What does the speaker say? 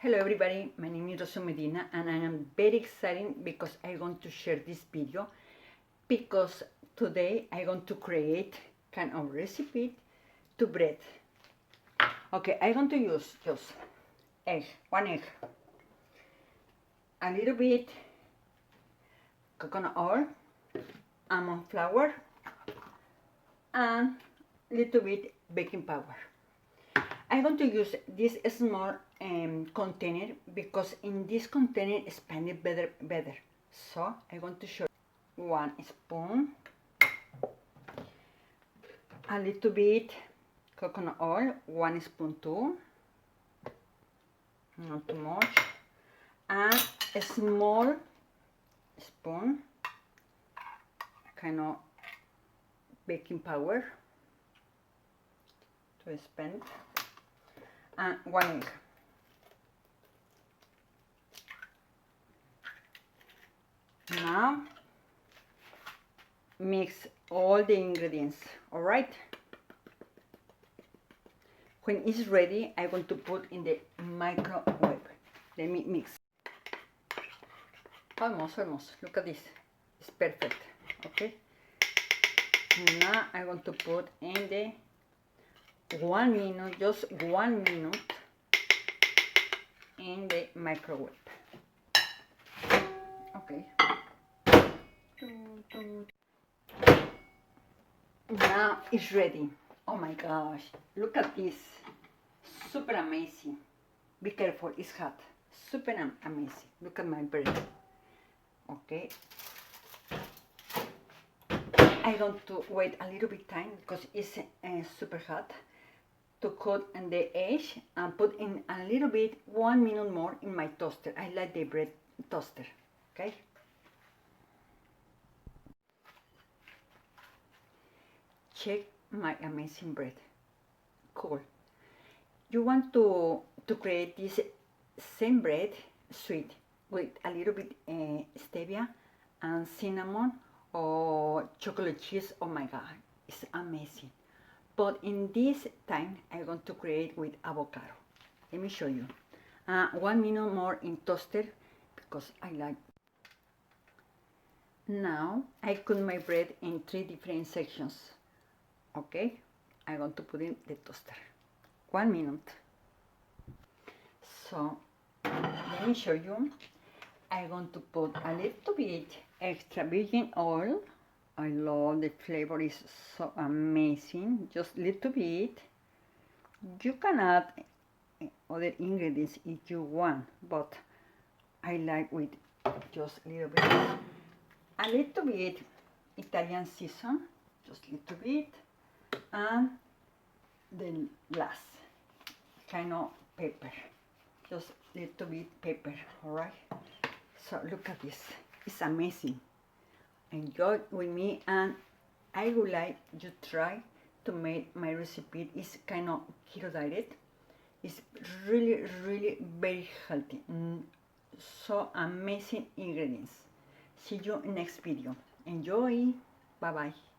Hello everybody, my name is Rosa Medina and I am very excited because I want to share this video because today I want to create kind of recipe to bread. Okay, I'm going to use just one egg, a little bit coconut oil, almond flour, and little bit baking powder. I'm going to use this small container because in this container expand it better. So I want to show 1 spoon, a little bit coconut oil, 1 spoon too, not too much, and a small spoon kind of baking powder to spend, and 1 egg. Now mix all the ingredients, all right? When it's ready, I'm going to put in the microwave. Let me mix. Almost. Look at this. It's perfect. Okay. Now I'm going to put in the 1 minute, just 1 minute in the microwave. Okay. Now it's ready. Oh my gosh, look at this. Super amazing. Be careful, it's hot. Super amazing. Look at my bread. Okay. I'm going to wait a little bit time because it's super hot to cut on the edge and put in a little bit 1 minute more in my toaster. I like the bread toaster. Okay. Check my amazing bread. Cool. You want to create this same bread sweet with a little bit stevia and cinnamon or chocolate cheese. Oh my god, it's amazing. But in this time I want to create with avocado. Let me show you. 1 minute more in toaster because I like. Now I cut my bread in 3 different sections. Okay, I'm going to put in the toaster. 1 minute. So let me show you. I'm going to put a little bit extra virgin oil. I love the flavor, is so amazing. Just a little bit. You can add other ingredients if you want, but I like with just a little bit. A little bit Italian season, just a little bit. And the last kind of pepper, just a little bit pepper. All right, so look at this, it's amazing. Enjoy with me, and I would like you try to make my recipe. It's kind of keto diet. It's really very healthy. So amazing ingredients. See you in next video. Enjoy. Bye bye.